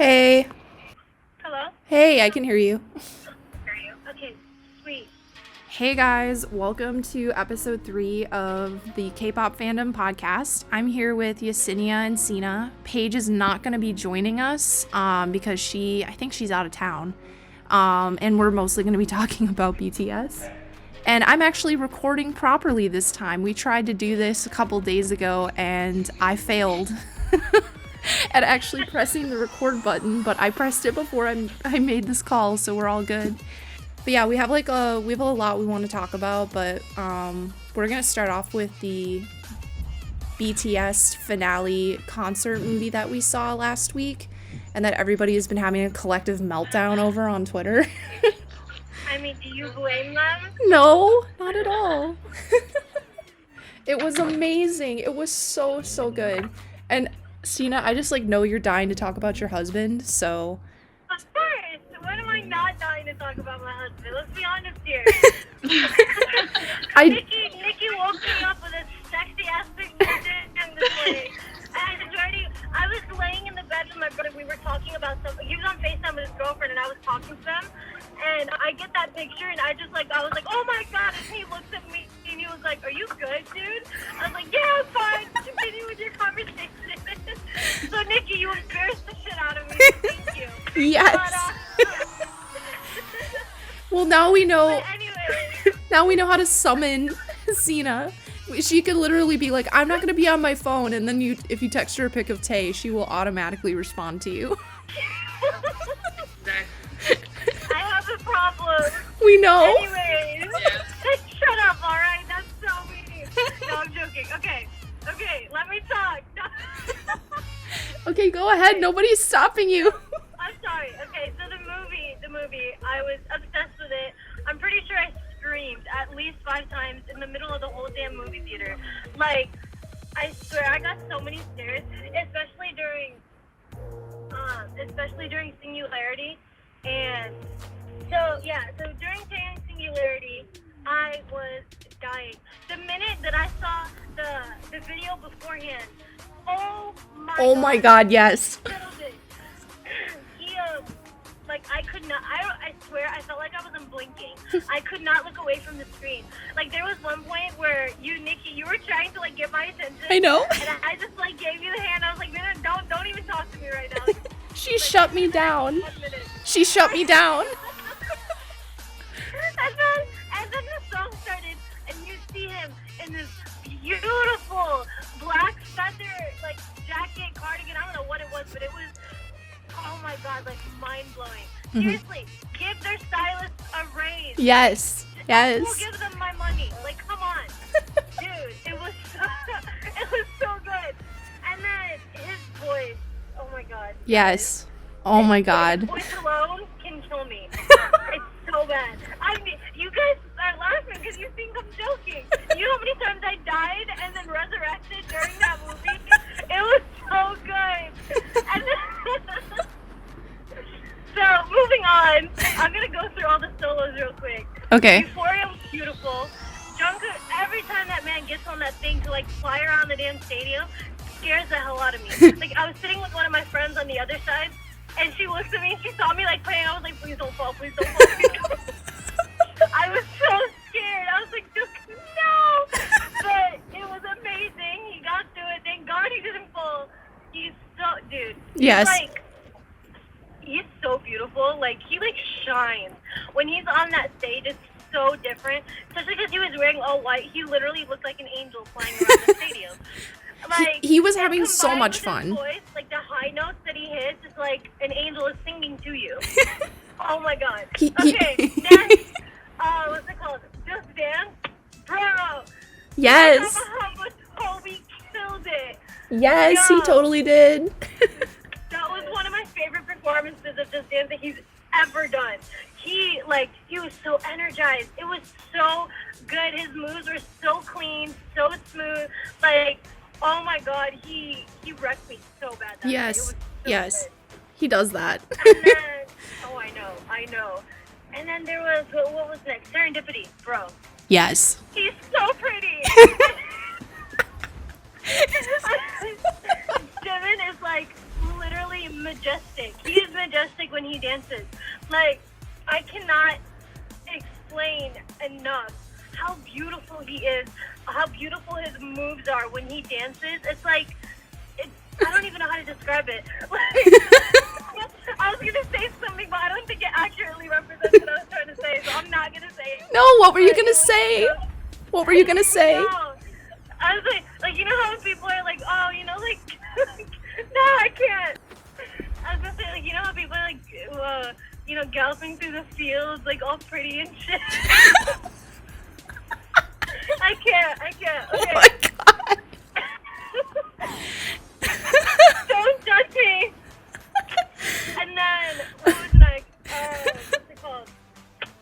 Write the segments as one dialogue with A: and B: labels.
A: Hey.
B: Hello?
A: Hey, I can hear you.
B: Okay, sweet.
A: Hey guys, welcome to episode 3 of the Kpop fandom podcast. I'm here with Yesenia and Sina. Paige is not going to be joining us because I think she's out of town. And we're mostly going to be talking about BTS. And I'm actually recording properly this time. We tried to do this a couple days ago and I failed at actually pressing the record button, but I pressed it before I made this call, so we're all good. But yeah, we have a lot we want to talk about, but we're gonna start off with the BTS Finale concert movie that we saw last week, and that everybody has been having a collective meltdown over on Twitter.
B: I mean, do you blame them?
A: No, not at all. It was amazing. It was so good. And Sina, I just know you're dying to talk about your husband, so
B: Of course. When am I not dying to talk about my husband? Let's be honest here. Nikki woke me up with a sexy ass picture in this morning. I was laying in the bed with my brother. We were talking about something. He was on FaceTime with his girlfriend, and I was talking to them. And I get that picture, and I was like, oh my god. And he looks at me, and he was like, are you good, dude? I was like, yeah, I'm fine. Continue with your conversation. So, Nikki, you embarrassed the shit out of me. Thank you.
A: yes. Well, now we know.
B: Anyway.
A: Now we know how to summon Sina. She could literally be like, I'm not gonna be on my phone, and then if you text her a pic of Tay, she will automatically respond to you.
B: I have a problem.
A: We know.
B: Anyways, shut up, alright? That's so mean. No, I'm joking. Okay, let me talk.
A: Okay, go ahead. Nobody's stopping you.
B: I'm sorry. Okay, so the movie, I was obsessed with it. I'm pretty sure I screamed at least 5 times in the middle of the whole damn movie theater. Like, I swear, I got so many stares, especially during Singularity. And so during Singularity, I was dying. The minute that I saw the video beforehand, oh
A: my god, yes.
B: I could not, I swear, I felt like I wasn't blinking. I could not look away from the screen. Like, there was one point where Nikki, you were trying to, get my attention.
A: I know.
B: And I just, gave you the hand. I was like, don't even talk to me right now.
A: She shut me down. She shut me down.
B: And then the song started, and you see him in this beautiful black feather, jacket, cardigan. I don't know what it was, but it was, oh my god, mind-blowing. Seriously, give their stylists a raise.
A: Yes.
B: We'll give them my money. Come on. Dude, it was so good. And then his voice, oh my god.
A: Yes. Oh my god.
B: His voice alone can kill me. It's so bad. I mean, you guys are laughing because you think I'm joking. You know how many times I died and then resurrected during that movie? It was so good. And then, so, moving on, I'm going to go through all the solos real quick.
A: Okay.
B: Euphoria was beautiful. Jungkook, every time that man gets on that thing to, fly around the damn stadium, scares the hell out of me. I was sitting with one of my friends on the other side, and she looks at me, and she saw me, playing. I was like, please don't fall, please don't fall, please don't fall. I was so scared. I was like, no! But it was amazing. He got through it. Thank God he didn't fall. He's so, dude.
A: Yes.
B: He's so beautiful. He shines. When he's on that stage, it's so different. Especially because he was wearing all white. He literally looked like an angel flying around the stadium.
A: He was having so much fun.
B: His voice, the high notes that he hits, is like an angel is singing to you. Oh my god. Okay, next. What's it called? Just Dance? Bro.
A: Yes.
B: Toby killed it.
A: Yes, he totally did.
B: That was one of my favorite performances of Just Dance that he's ever done. He was so energized. It was so good. His moves were so clean, so smooth. Oh my god, he wrecked me so bad.
A: Yes, yes.
B: Good.
A: He does that.
B: And then, oh, I know. And then there was, what was next? Serendipity, bro.
A: Yes.
B: He's so pretty. Jimin is literally majestic. He he dances. Like, I cannot explain enough how beautiful he is, how beautiful his moves are when he dances. It's like, I don't even know how to describe it. I was going to say something, but I don't think it accurately represents what I was trying to say, so I'm not going to say it.
A: No, what were you going to say? What were you going to say?
B: No. I was like, you know how people are like, oh, you know, like, no, I can't. I was going to say, like, you know how people are like, you know, galloping through the fields, like, all pretty and shit. I can't. Okay.
A: Oh my god.
B: Don't judge me. And then, what was next? What's it called?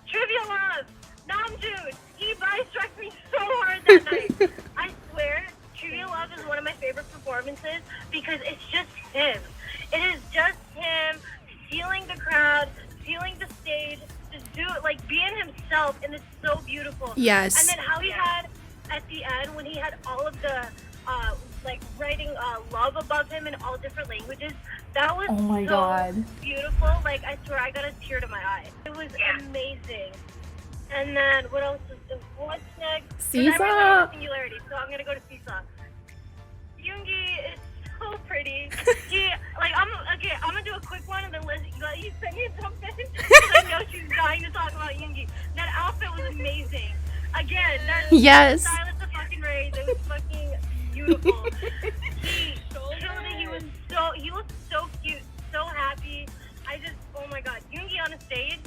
B: Trivia Love. Namjoon. He struck me so hard that night. I swear, Trivia Love is one of my favorite performances because it's just him. It is just him feeling the crowd, feeling the stage, just do it, like being himself, and it's so beautiful.
A: Yes.
B: And then how he had, at the end, when he had all of the, like, writing love above him in all different languages, that was beautiful. Like, I swear, I got a tear to my eye. It was amazing. And then, what's next?
A: Seesaw.
B: Singularity, so I'm gonna go to Seesaw. Yoongi is so pretty. I'm gonna do a quick one and then let you send me something. Because I know she's dying to talk about Yoongi. That outfit was amazing. Again, that stylist of fucking rays. It was fucking beautiful. He looked so cute, so happy. Oh my god, Yoongi on a stage,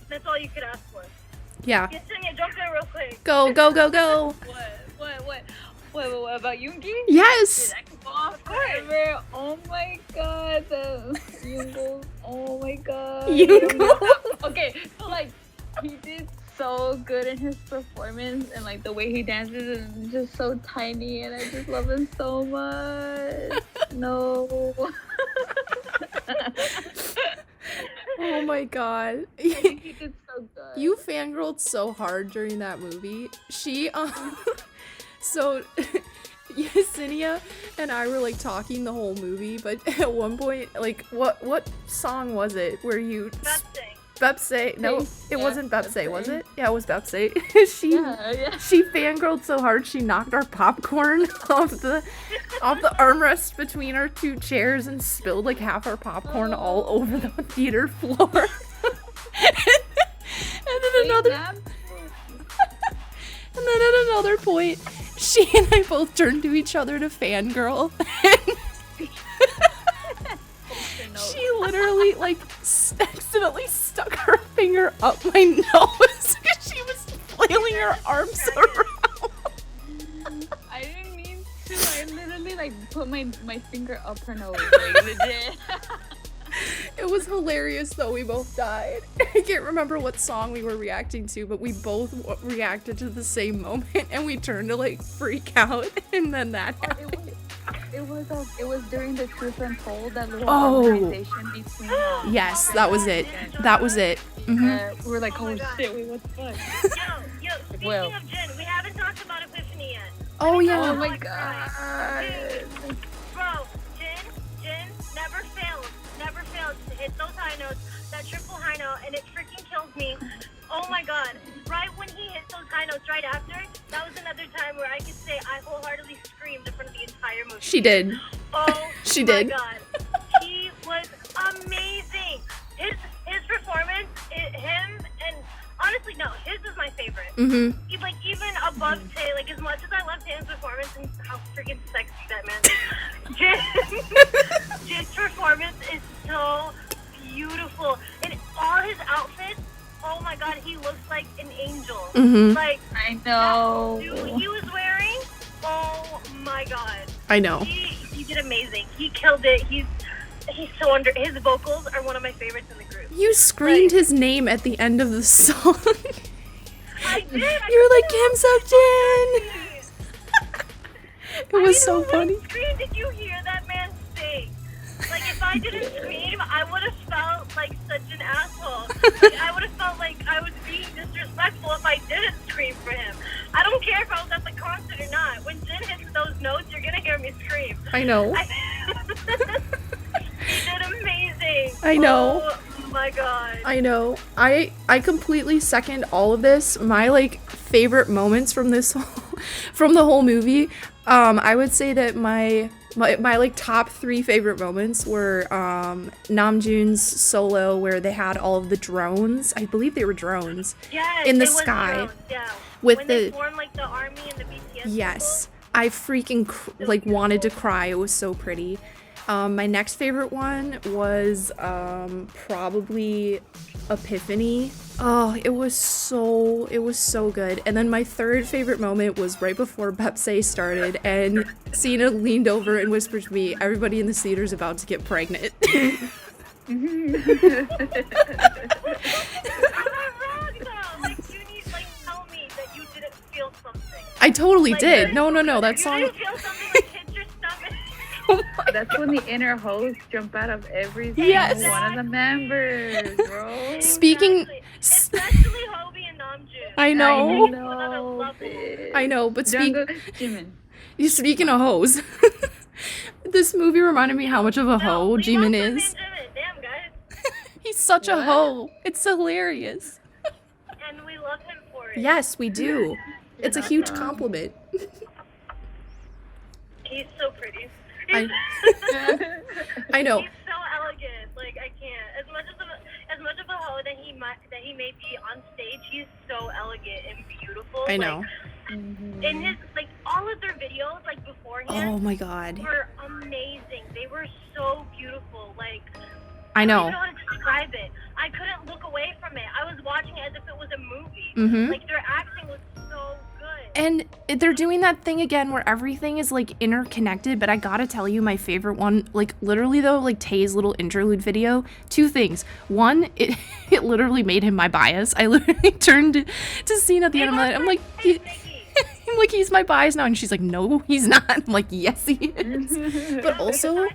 B: that's all you could ask for.
A: Yeah.
B: Yesenia, jump there real quick.
A: Go.
C: What about Yoongi?
A: Yes.
B: Of course.
C: Oh my god, the Yoongo. Oh my god.
A: Yoongo.
C: Okay, so like he did so good in his performance, and like the way he dances is just so tiny, and I just love him so much. No.
A: Oh my god.
C: I think he did so good.
A: You fangirled so hard during that movie. So Yesenia and I were like talking the whole movie, but at one point, like, what song was it where you Bepse? No, it wasn't Bepse, was it? Yeah, it was Bepse. She fangirled so hard she knocked our popcorn off the armrest between our two chairs and spilled like half our popcorn all over the theater floor. And then at another point, she and I both turned to each other to fangirl. She literally, like, accidentally stuck her finger up my nose because she was flailing her arms around.
C: I didn't mean to. I literally, like, put my finger up her nose. Like, legit.
A: It was hilarious, though. We both died. I can't remember what song we were reacting to, but we both reacted to the same moment, and we turned to, like, freak out, and then that happened.
C: It was during the Truth Untold, that little conversation between.
A: Yes, that was it. That was it. Mm-hmm.
C: We were like, oh shit, wait, what the fuck?
B: Yo, speaking of Jin, we haven't talked about Epiphany yet.
A: Oh yeah.
C: Oh my god.
B: Dude, bro, Jin never fails to hit those high notes, that triple high note, and it freaking kills me. Oh my god. Right when he hit those high notes right after, that was another time where I could say I wholeheartedly screamed in front of the entire movie.
A: She did.
B: Oh
A: she
B: my
A: did.
B: god. He was amazing. His performance, him, and honestly, no, his is my favorite.
A: Mm-hmm.
B: Like, even above Tay, like, as much as I love Tae's performance and how freaking sexy that man is, Jin's performance is so beautiful. And all his outfits, oh my god, he looks like an angel.
A: Mm-hmm.
B: Like,
C: I know.
B: That suit he was wearing, oh my god.
A: I know.
B: He did amazing. He killed it. He's so his vocals are one of my favorites in the group.
A: You screamed his name at the end of the song.
B: I did.
A: You were like, Kim Seok-jin. It was so funny.
B: What scream did you hear that man say? Like, if I didn't scream, I would have felt like such an asshole. Like, I would have felt like I was being disrespectful if I didn't scream for him. I don't care if I was at the concert or not. When Jin hits those notes, you're gonna hear me scream.
A: I know.
B: He did amazing.
A: I know.
B: Oh my god.
A: I know. I completely second all of this. My like favorite moments from this from the whole movie. I would say that my like top 3 favorite moments were Namjoon's solo where they had all of the drones. I believe they were drones.
B: Yes,
A: in the
B: it was
A: sky.
B: drones, yeah.
A: With
B: when
A: the
B: they formed like the army and the BTS
A: yes.
B: people.
A: I freaking like wanted to cry. It was so pretty. My next favorite one was probably Epiphany. Oh, it was so good. And then my third favorite moment was right before Bepse started and Cena leaned over and whispered to me, everybody in the theater's about to get pregnant.
B: I'm not wrong though. Like you need like tell me that you didn't feel something.
A: I totally
B: Like,
A: did. No, that
B: you
A: song.
B: didn't feel something like hit your stomach.
C: That's when the inner host jump out of every
A: Yes.
C: single one of the members, bro.
A: Speaking
B: Especially Hobie and Namjoon.
A: I know.
B: To another level.
A: I know, but
C: Jungkook, Jimin.
A: speaking of hoes, this movie reminded me how much of a hoe
B: leave
A: Jimin
B: off the
A: is.
B: Jimin. Damn guys.
A: He's such a
C: What?
A: hoe. It's hilarious.
B: And we love him for it.
A: Yes, we do. It's a
C: not
A: huge
C: wrong.
A: compliment.
B: He's so pretty.
A: I know.
B: He's so elegant. Like I can't. As much of a hoe that he may be on stage, he's so elegant and beautiful.
A: I know.
C: Mhm.
B: In his like all of their videos, like beforehand,
A: Oh my god.
B: were amazing. They were so beautiful. Like
A: I
B: I
A: know.
B: don't know how to describe it. I couldn't look away from it. I was watching it as if it was a movie.
A: Mhm.
B: Like their acting was so good.
A: And they're doing that thing again where everything is like interconnected, but I gotta tell you my favorite one, like literally though, like Tay's little interlude video, 2 things. One, it it literally made him my bias. I literally turned to Cena at the end. I'm like,
B: Hey, Becky.
A: I'm like, he's my bias now, and she's like, no, he's not. I'm like, yes, he is. But also,
B: Listen,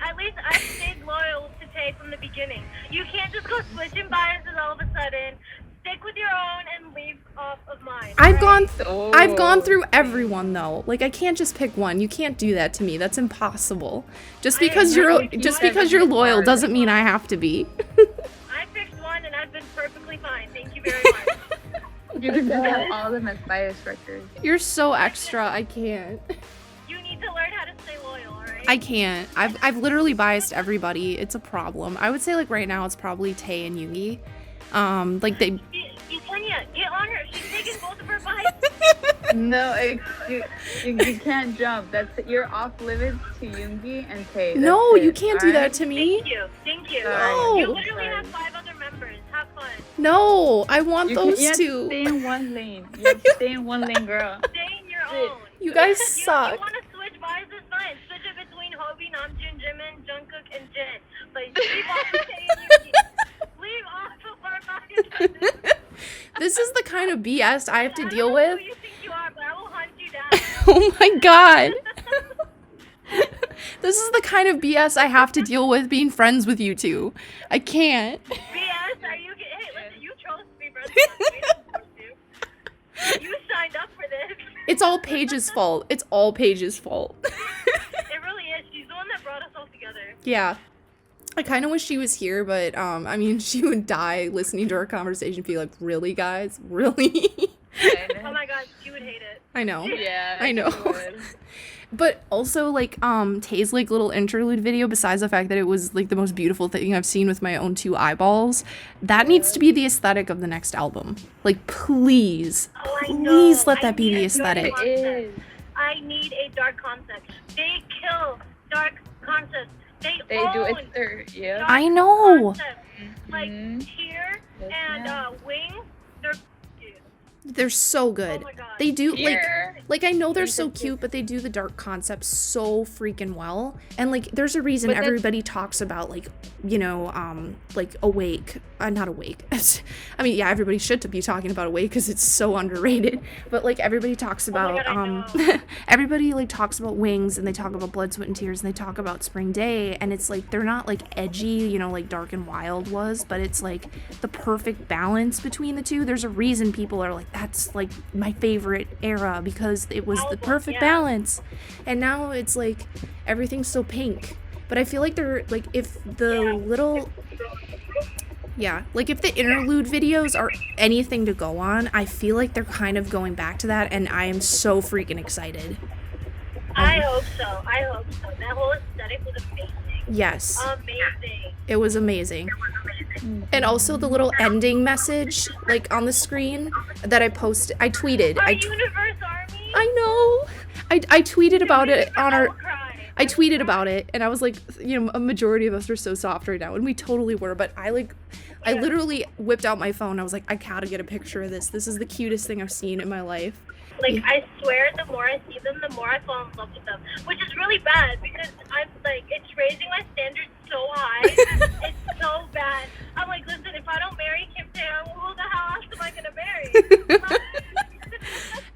B: at least I stayed loyal to Tay from the beginning. You can't just go switching biases all of a sudden. Stick with your own and leave off of mine.
A: I've
B: alright?
A: gone through everyone though. Like I can't just pick one. You can't do that to me. That's impossible. Just because you're loyal doesn't mean I have to be.
B: I picked one and I've been perfectly fine. Thank you very much.
C: You can just have all of them as bias records.
A: You're so extra. I can't.
B: You need to learn how to stay loyal, alright?
A: I can't. I've literally biased everybody. It's a problem. I would say like right now it's probably Tay and Yoongi. Like they.
B: Yesenia, get on her. She's taking both of her bites.
C: No, you can't jump. You're off limits to Yoongi and Tae.
A: No,
C: That's
A: you
C: it,
A: can't do that
C: alright?
A: to me.
B: Thank you.
A: No.
B: You literally have 5 other members. Have fun.
A: No, I want
C: You
A: those
C: have to
A: two.
C: stay in one lane. You have to stay in one lane, girl.
B: Stay in your own.
A: You guys
B: You
A: suck.
B: want to switch biases? Fine. Switch it between Hobie, Namjoon, Jimin, Jungkook, and Jin. But leave off of Tae and Yoongi. Leave off of our biases.
A: This is the kind of BS I have to
B: I
A: deal
B: don't know
A: with.
B: who you think you are, but I will hunt you down.
A: Oh my god. This is the kind of BS I have to deal with being friends with you two. I can't.
B: BS, are you? Hey, listen, you chose to be friends with us. We didn't force you. You signed up for this.
A: It's all Paige's fault. It's all Paige's fault.
B: It really is. She's the one that brought us all together.
A: Yeah. I kind of wish she was here, but I mean, she would die listening to our conversation, be like, really, guys? Really?
B: Oh my god, she would hate it.
A: I know.
C: Yeah,
A: I know.
C: she would.
A: But also, like, Tay's, like, little interlude video, besides the fact that it was, like, the most beautiful thing I've seen with my own 2 eyeballs, that needs to be the aesthetic of the next album. Like, please,
B: Oh, I know.
A: please let
B: I
A: that be
B: need
A: the
B: a
A: aesthetic.
B: dark
C: It
B: concept.
C: is.
B: I need a dark concept. They kill dark concepts. They
C: They
B: own
C: do it third, yeah.
B: dark
A: I know.
B: concepts. Like
C: Mhm.
B: Tear
C: Yes,
B: and
C: ma'am.
B: Wing, they're
A: They're so good.
B: Oh my god.
A: They do,
C: Here.
A: like I know they're
C: They're
A: so
C: so
A: cute, but they do the dark concepts so freaking well. And like there's a reason
C: But that's-
A: everybody talks about like, you know, like Awake, not Awake. I mean, yeah, everybody should be talking about Awake because it's so underrated. But like everybody talks about
B: God, I know.
A: everybody like talks about Wings and they talk about Blood, Sweat and Tears and they talk about Spring Day, and it's like they're not like edgy, you know, like Dark and Wild was, but it's like the perfect balance between the two. There's a reason people are like, that's like my favorite era because it was the
B: Album,
A: perfect
B: yeah.
A: balance. And now it's like everything's so pink. But I feel like they're, like, if the little... Yeah, like, if the interlude videos are anything to go on, I feel like they're kind of going back to that, and I am so freaking excited.
B: I hope so. That whole aesthetic was amazing.
A: Yes.
B: Amazing.
A: It was amazing. And also the little ending message, like, on the screen that I posted. I tweeted.
B: Our Universe Army?
A: I know. I tweeted about it on our...
B: Cry.
A: I tweeted about it, and I was like, you know, a majority of us are so soft right now, and we totally were, but I literally whipped out my phone. I was like, I gotta get a picture of this. This is the cutest thing I've seen in my life.
B: Like, I swear, the more I see them, the more I fall in love with them. Which is really bad, because I'm like, it's raising my standards so high. It's so bad. I'm like, listen, if I don't marry Kim Tae, who the hell else am I gonna marry?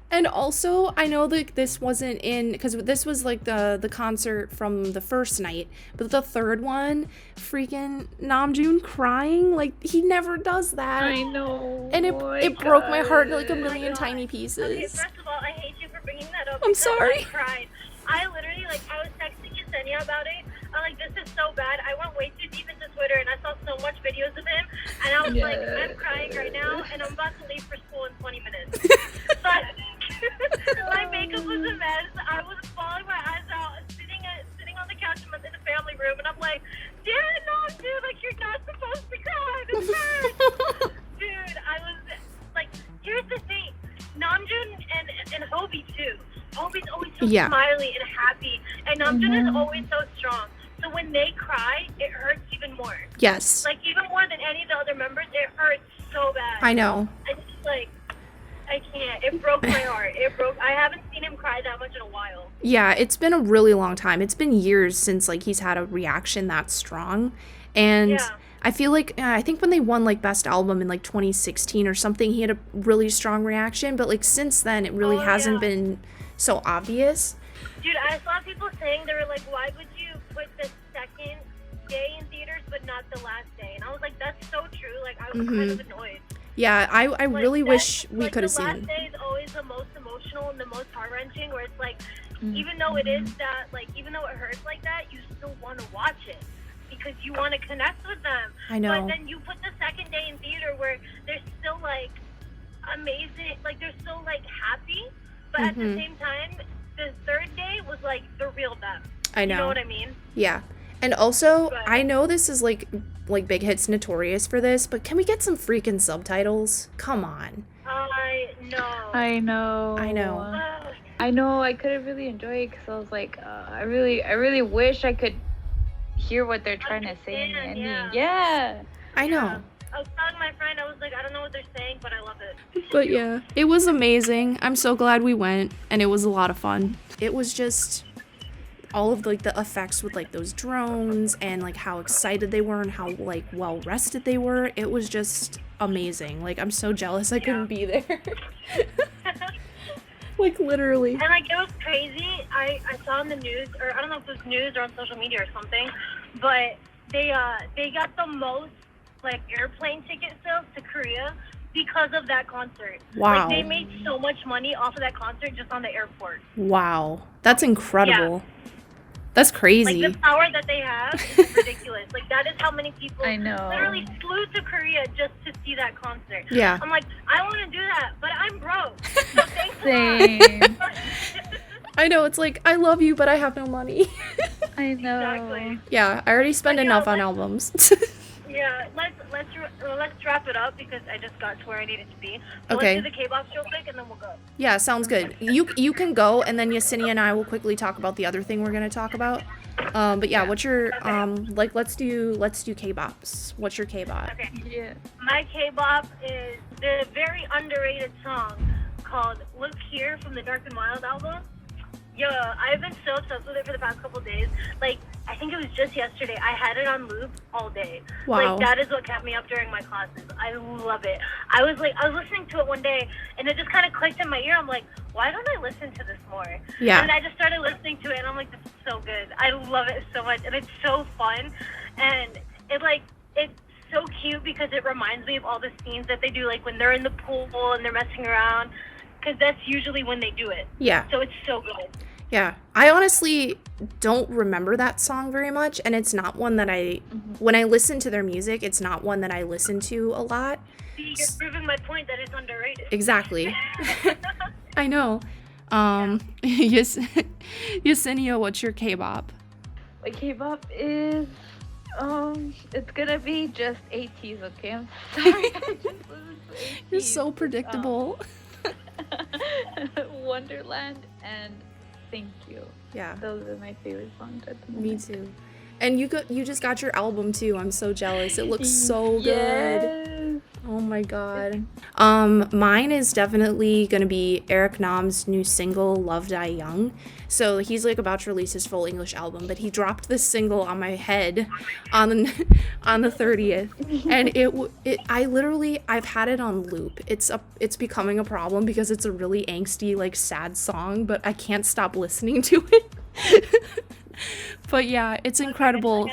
A: And also, I know that this wasn't in, because this was like the concert from the first night, but the third one, freaking Namjoon crying, like, he never does that.
C: I know.
A: And it broke my heart into like a million tiny pieces.
B: Okay, first of all, I hate you for bringing that up.
A: I'm
B: because
A: sorry.
B: I cried. I literally, like, I was texting Yesenia about it. I'm like, this is so bad. I went way too deep into Twitter, and I saw so much videos of him, and I was like, I'm crying right now, and I'm about to leave for school in 20 minutes. But my makeup was a mess. I was bawling my eyes out, sitting on the couch in the family room, and I'm like, dude, like, you're not supposed to cry. This hurts. Dude, I was like, here's the thing. Namjoon and Hobie too. Hobie's always so smiley and happy, and Namjoon is always so strong. So when they cry, it hurts even more.
A: Yes.
B: Like, even more than any of the other members, it hurts so bad.
A: I know.
B: It's just like, I can't. It broke my heart. I haven't seen him cry that much in a while.
A: Yeah, it's been a really long time. It's been years since, like, he's had a reaction that strong. And I feel like, I think when they won, like, Best Album in, like, 2016 or something, he had a really strong reaction. But, like, since then, it really hasn't been so obvious.
B: Dude, I saw people saying, they were like, why would you put the second day in theaters but not the last day? And I was like, that's so true. Like, I was kind of annoyed.
A: Yeah, I really wish we could have seen.
B: The last day is always the most emotional and the most heart-wrenching, where it's like, even though it is that, like, even though it hurts like that, you still want to watch it because you want to connect with them.
A: I know.
B: But then you put the second day in theater where they're still, like, amazing, like, they're still, like, happy, but at the same time, the third day was, like, the real them.
A: I know.
B: You know what I mean?
A: Yeah. And also, I know this is, like Big Hit's notorious for this, but can we get some freaking subtitles? Come on.
B: I know.
C: I know. I couldn't really enjoy it because I was like, I really wish I could hear what they're trying to say in the ending. Yeah.
A: I know.
B: I was telling my friend, I was like, I don't know what they're saying, but I love it.
A: But yeah, it was amazing. I'm so glad we went, and it was a lot of fun. It was just all of, like, the effects with, like, those drones and, like, how excited they were and how, like, well rested they were. It was just amazing. Like, I'm so jealous I couldn't be there. Like, literally.
B: And, like, it was crazy. I saw on the news, or I don't know if it was news or on social media or something, but they got the most, like, airplane ticket sales to Korea because of that concert.
A: Wow.
B: Like, they made so much money off of that concert just on the airport.
A: Wow. That's incredible. Yeah. That's crazy.
B: Like, the power that they have is ridiculous. Like, that is how many people literally flew to Korea just to see that concert.
A: Yeah.
B: I'm like, I want to do that, but I'm broke. So thanks
C: Same.
A: I know, it's like, I love you, but I have no money.
C: I know.
B: Exactly.
A: Yeah, I already spend enough on albums.
B: Yeah, let's wrap it up because I just got to where I needed to be. So
A: Okay.
B: Let's do the Kbops real quick and then we'll go.
A: Yeah, sounds good. You can go, and then Yesenia and I will quickly talk about the other thing we're gonna talk about. But yeah, what's your like? Let's do Kbops. What's your Kbop?
B: Okay.
C: Yeah.
B: My Kbop is the very underrated song called "Look Here" from the Dark and Wild album. Yo, I've been so obsessed with it for the past couple days. Like, I think it was just yesterday. I had it on loop all day.
A: Wow.
B: Like, that is what kept me up during my classes. I love it. I was listening to it one day, and it just kind of clicked in my ear. I'm like, why don't I listen to this more?
A: Yeah.
B: And I just started listening to it, and I'm like, this is so good. I love it so much, and it's so fun. And it's so cute because it reminds me of all the scenes that they do, like when they're in the pool and they're messing around, because that's usually when they do it.
A: Yeah.
B: So it's so good.
A: Yeah, I honestly don't remember that song very much, and it's not one that when I listen to their music, it's not one that I listen to a lot.
B: See, you're proving my point that it's underrated.
A: Exactly. I know. Yes, Yesenia, what's your Kbop?
C: My Kpop is it's gonna be just ATs, okay? I'm sorry. I just listen to
A: You're
C: ATs.
A: so predictable.
C: Wonderland and Thank You.
A: Yeah,
C: Those are my favorite songs at the
A: me
C: moment.
A: too. And you just got your album too. I'm so jealous. It looks so good.
C: Yes.
A: Oh my god. Mine is definitely gonna be Eric Nam's new single, Love Die Young. So he's like about to release his full English album, but he dropped this single on my head on the 30th, and I've had it on loop. It's becoming a problem because it's a really angsty, like sad song, but I can't stop listening to it. But yeah, it's incredible.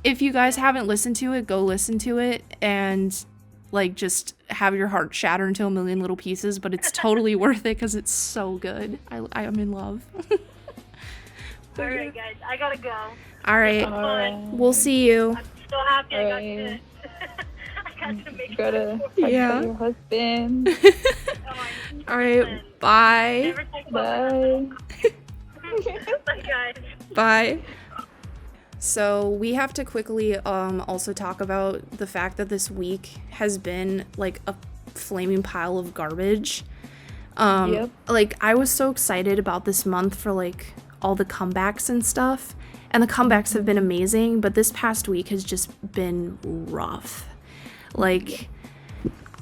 A: If you guys haven't listened to it, go listen to it and like just have your heart shatter into a million little pieces, but it's totally worth it because it's so good. I am in love.
B: All right, guys, I gotta go.
A: All right,
B: Fun.
A: we'll see you.
B: I'm so happy I got
C: Alright.
B: to. I got to make
C: You gotta
B: sure.
A: Yeah.
C: your husband.
A: All right, bye.
B: Never think about
C: Bye.
B: Bye, guys.
A: Bye. So we have to quickly also talk about the fact that this week has been like a flaming pile of garbage.
C: Yep.
A: Like I was so excited about this month for like all the comebacks and stuff, and the comebacks have been amazing, but this past week has just been rough. Like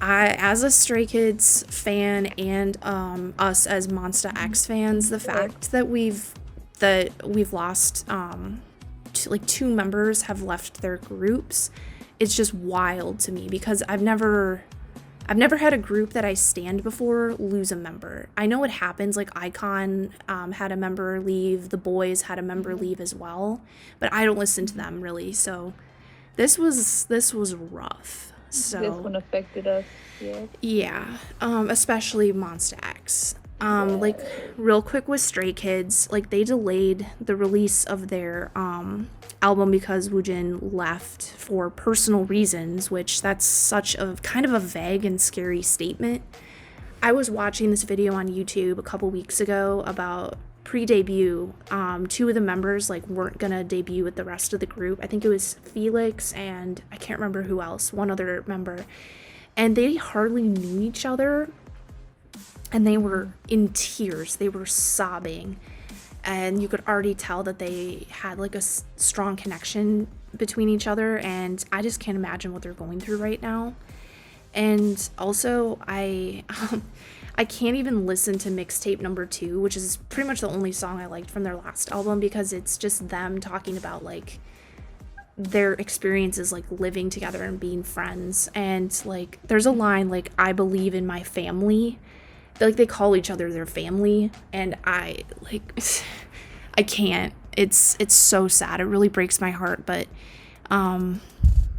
A: as a Stray Kids fan and us as Monsta X fans, the fact that we've lost two members have left their groups, it's just wild to me because I've never had a group that I stand before lose a member. I know it happens, like Icon had a member leave, the boys had a member leave as well, but I don't listen to them really, so this was rough. So
C: This one affected us.
A: yeah, especially Monsta X. Like real quick with Stray Kids, like they delayed the release of their album because Woojin left for personal reasons, which that's such a kind of a vague and scary statement. I was watching this video on YouTube a couple weeks ago about pre-debut. Two of the members like weren't gonna debut with the rest of the group. I think it was Felix and I can't remember who else, one other member, and they hardly knew each other. And they were in tears. They were sobbing. And you could already tell that they had like a strong connection between each other. And I just can't imagine what they're going through right now. And also, I can't even listen to mixtape number 2, which is pretty much the only song I liked from their last album, because it's just them talking about like their experiences like living together and being friends. And like there's a line like, I believe in my family. Like they call each other their family, and I can't. It's so sad. It really breaks my heart, but I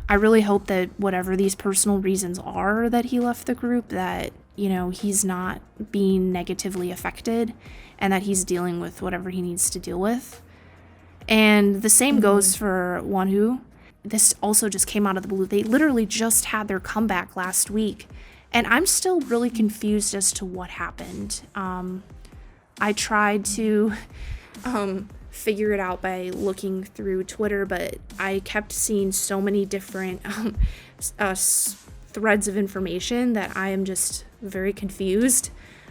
A: really hope that whatever these personal reasons are that he left the group, that, you know, he's not being negatively affected and that he's dealing with whatever he needs to deal with. And the same goes for Wonwoo. This also just came out of the blue. They literally just had their comeback last week. And I'm still really confused as to what happened. I tried to figure it out by looking through Twitter, but I kept seeing so many different threads of information that I am just very confused.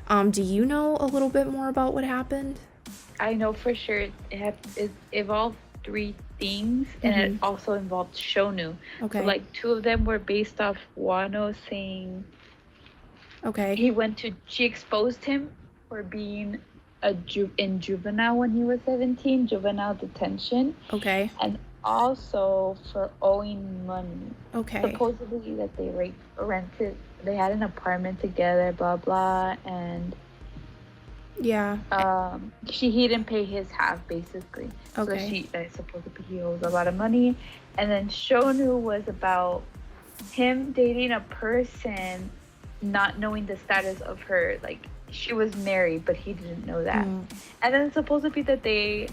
A: Do you know a little bit more about what happened?
C: I know for sure it involved 3 things, and it also involved Shonu.
A: Okay.
C: So like 2 of them were based off Wano saying she exposed him for being in juvenile when he was 17, juvenile detention.
A: Okay.
C: And also for owing money.
A: Okay.
C: Supposedly that they had an apartment together, blah blah, and
A: yeah.
C: he didn't pay his half basically.
A: Okay.
C: So supposedly he owes a lot of money. And then Shonu was about him dating a person, not knowing the status of her. Like she was married, but he didn't know that. And then it's supposed to be that they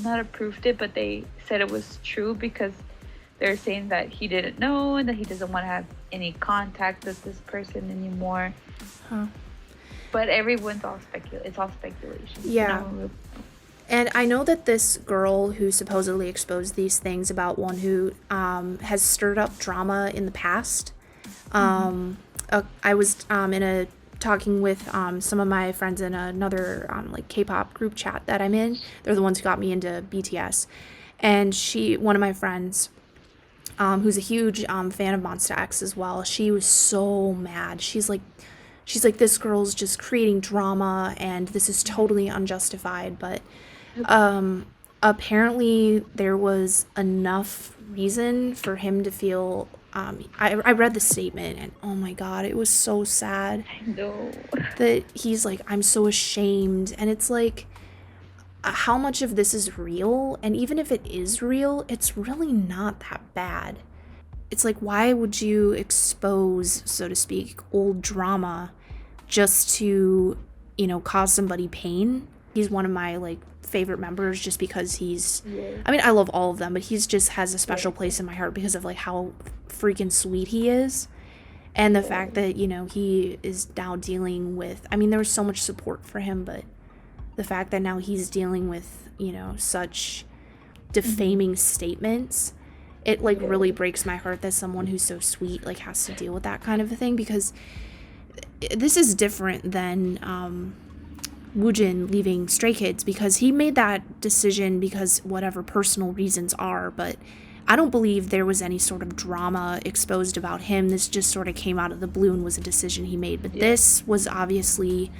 C: not approved it, but they said it was true because they're saying that he didn't know and that he doesn't want to have any contact with this person anymore. But everyone's it's all speculation.
A: Yeah. And I know that this girl who supposedly exposed these things about one who has stirred up drama in the past. I was talking with some of my friends in another like Kpop group chat that I'm in. They're the ones who got me into BTS. And one of my friends, who's a huge fan of Monsta X as well, she was so mad. She's like, this girl's just creating drama and this is totally unjustified. But apparently there was enough reason for him to feel, I read the statement and oh my God, it was so sad.
C: I know.
A: That he's like, I'm so ashamed. And it's like, how much of this is real? And even if it is real, it's really not that bad. It's like, why would you expose, so to speak, old drama just to, cause somebody pain? He's one of my like favorite members just because I mean, I love all of them, but he's just has a special place in my heart because of like how freaking sweet he is. And the fact that, he is now dealing with, I mean, there was so much support for him, but the fact that now he's dealing with, such defaming statements, it like really breaks my heart that someone who's so sweet like has to deal with that kind of a thing, because this is different than Woojin leaving Stray Kids, because he made that decision because whatever personal reasons are, but I don't believe there was any sort of drama exposed about him. This just sort of came out of the blue and was a decision he made. But this was obviously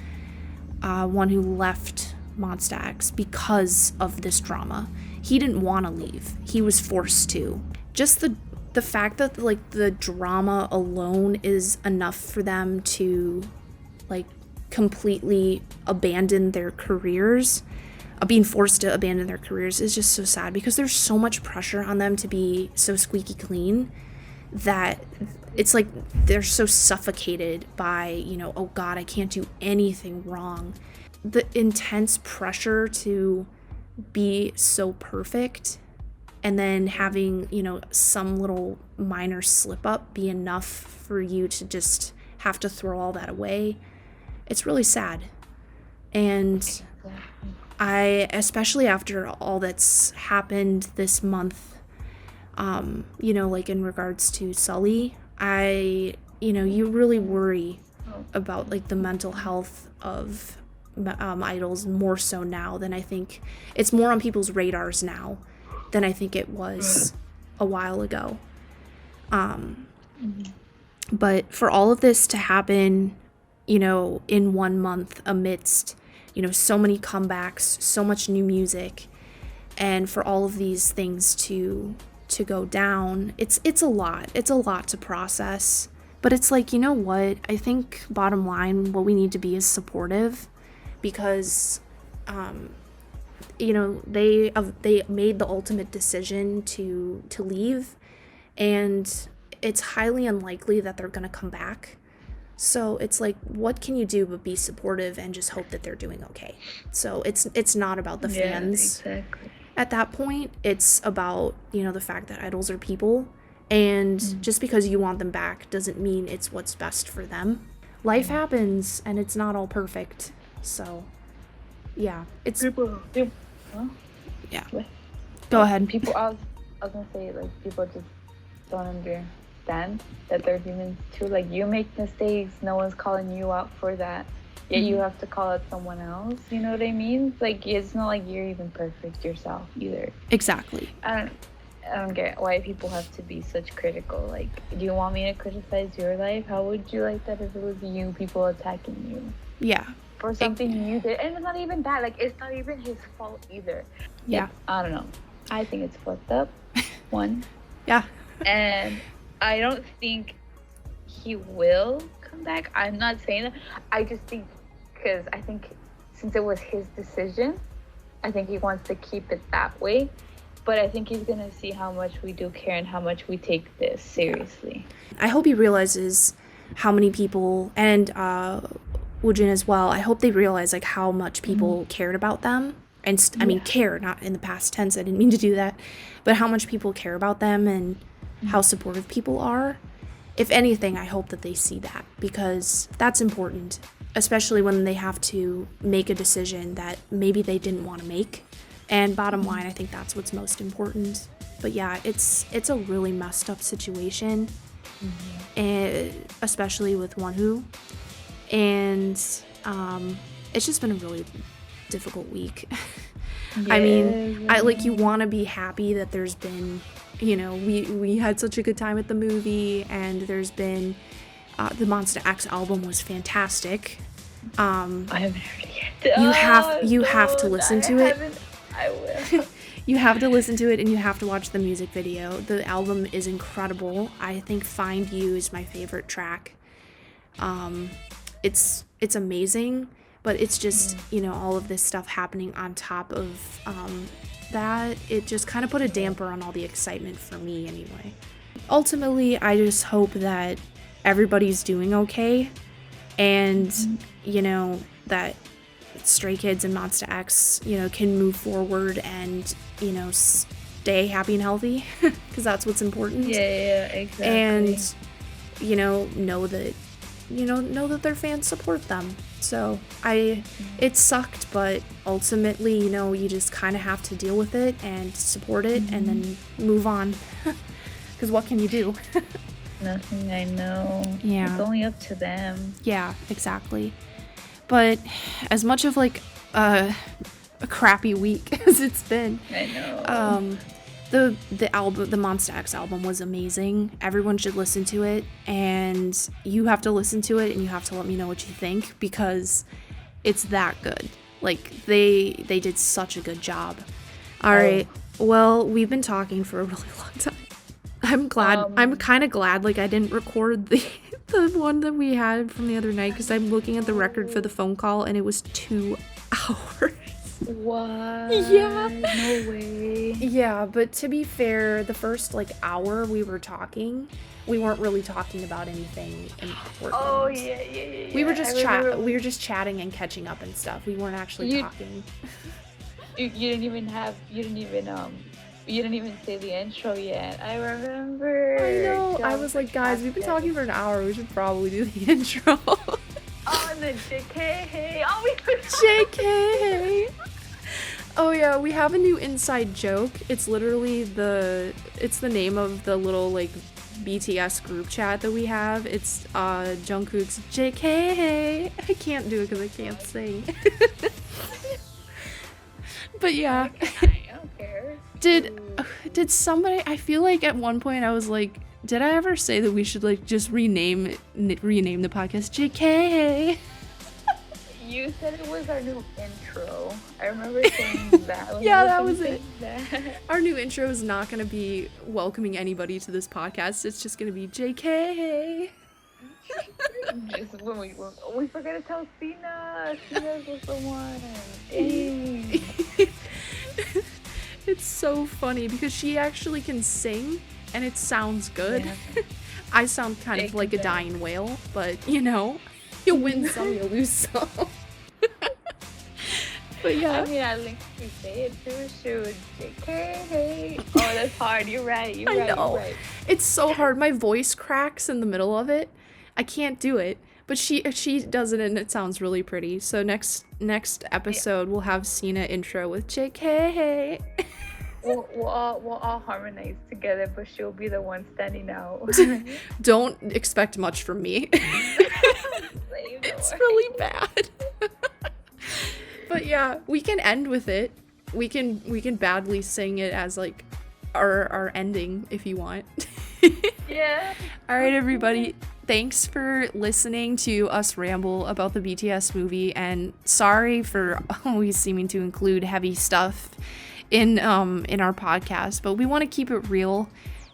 A: one who left Monsta X because of this drama. He didn't want to leave. He was forced to. Just the fact that like the drama alone is enough for them to like completely abandon their careers, being forced to abandon their careers, is just so sad, because there's so much pressure on them to be so squeaky clean that it's like they're so suffocated by, oh God, I can't do anything wrong. The intense pressure to be so perfect, and then having, some little minor slip up be enough for you to just have to throw all that away. It's really sad. And I, especially after all that's happened this month, like in regards to Sully, you really worry about like the mental health of idols more so now than I think. It's more on people's radars now than I think it was a while ago. But for all of this to happen, in 1 month amidst, so many comebacks, so much new music, and for all of these things to go down, it's a lot. It's a lot to process. But it's like, what? I think bottom line, what we need to be is supportive, because they made the ultimate decision to leave, and it's highly unlikely that they're going to come back. So it's like, what can you do but be supportive and just hope that they're doing okay? So it's not about the fans.
C: Exactly.
A: At that point, it's about, the fact that idols are people, and just because you want them back doesn't mean it's what's best for them. Life happens, and it's not all perfect. So, yeah, it's yeah. Go ahead.
C: People, I was gonna say, like, people just don't understand that they're humans too. Like, you make mistakes, no one's calling you out for that, yet you have to call out someone else. You know what I mean? Like, it's not like you're even perfect yourself either.
A: Exactly.
C: I don't get why people have to be such critical. Like, do you want me to criticize your life? How would you like that if it was you, people attacking you?
A: Yeah.
C: For something you did. And it's not even that. Like, it's not even his fault either.
A: Yeah.
C: I don't know. I think it's fucked up. One.
A: Yeah.
C: And I don't think he will come back. I'm not saying that. I just think, because I think since it was his decision, I think he wants to keep it that way. But I think he's going to see how much we do care and how much we take this seriously.
A: I hope he realizes how many people, and Woojin as well. I hope they realize like how much people cared about them. And I mean, care, not in the past tense. I didn't mean to do that. But how much people care about them and how supportive people are. If anything, I hope that they see that, because that's important, especially when they have to make a decision that maybe they didn't want to make. And bottom line, I think that's what's most important. But yeah, it's a really messed up situation, and especially with Wonwoo. And it's just been a really difficult week. I mean, you want to be happy that there's been, you know, we had such a good time at the movie, and there's been the Monsta X album was fantastic.
C: I haven't heard it yet.
A: You have to listen to it.
C: I will.
A: You have to listen to it, and you have to watch the music video. The album is incredible. I think Find You is my favorite track. It's amazing, but it's just, you know, all of this stuff happening on top of that. It just kind of put a damper on all the excitement for me anyway. Ultimately, I just hope that everybody's doing okay, and, you know, that Stray Kids and Monsta X, you know, can move forward and, you know, stay happy and healthy, because that's what's important.
C: Yeah, exactly.
A: And, you know that their fans support them. So it sucked, but ultimately, you know, you just kind of have to deal with it and support it and then move on. Because what can you do?
C: Nothing, I know.
A: Yeah.
C: It's only up to them.
A: Yeah, exactly. But as much of like a crappy week as it's been,
C: I know.
A: The album, the Monsta X album, was amazing. Everyone should listen to it, and you have to listen to it, and you have to let me know what you think, because it's that good. Like, they did such a good job. All right. Well, we've been talking for a really long time. I'm glad. I'm kind of glad, like, I didn't record the one that we had from the other night, because I'm looking at the record for the phone call, and it was 2 hours.
C: What?
A: Yeah.
C: No way.
A: Yeah, but to be fair, the first like hour we were talking, we weren't really talking about anything important.
C: Oh yeah.
A: We were just chatting and catching up and stuff. We weren't actually talking.
C: You didn't even say the intro yet. I remember.
A: I know. I was like, guys, we've been talking for an hour. We should probably do the intro.
C: Oh, the JK. Oh, we forgot.
A: JK. Oh yeah, we have a new inside joke. It's literally it's the name of the little like BTS group chat that we have. It's Jungkook's JK. I can't do it because I can't sing. But yeah.
C: I don't care.
A: Did somebody? I feel like at one point I was like, did I ever say that we should like just rename the podcast JK?
C: You said it was our new intro. I remember saying that.
A: Yeah, that was it. Our new intro is not going to be welcoming anybody to this podcast. It's just going to be JK.
C: Just when we forgot to tell Cena. Cena was the one.
A: It's so funny because she actually can sing and it sounds good. Yeah. I sound kind of like a dying whale, but you know, you win some, you lose some. But yeah.
C: I mean, I think you say it too. Shoot, JK. Oh, that's hard. You're right. You're right.
A: It's so hard. My voice cracks in the middle of it. I can't do it. But she does it and it sounds really pretty. So next episode we'll have Cena intro with JK.
C: We'll all harmonize together, but she'll be the one standing out.
A: Don't expect much from me. It's really bad. But yeah, we can end with it. We can badly sing it as like our ending if you want.
C: Yeah.
A: All right, everybody. Thanks for listening to us ramble about the BTS movie, and sorry for always seeming to include heavy stuff in our podcast, but we want to keep it real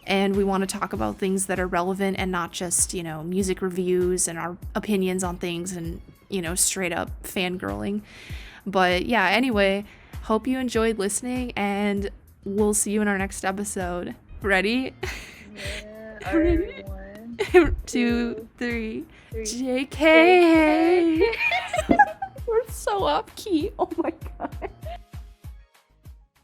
A: and we want to talk about things that are relevant and not just, you know, music reviews and our opinions on things and, you know, straight up fangirling. But yeah, anyway, hope you enjoyed listening and we'll see you in our next episode. Ready?
C: Yeah. Ready?
A: 1, 2, 3. JK. so off key. Oh my god.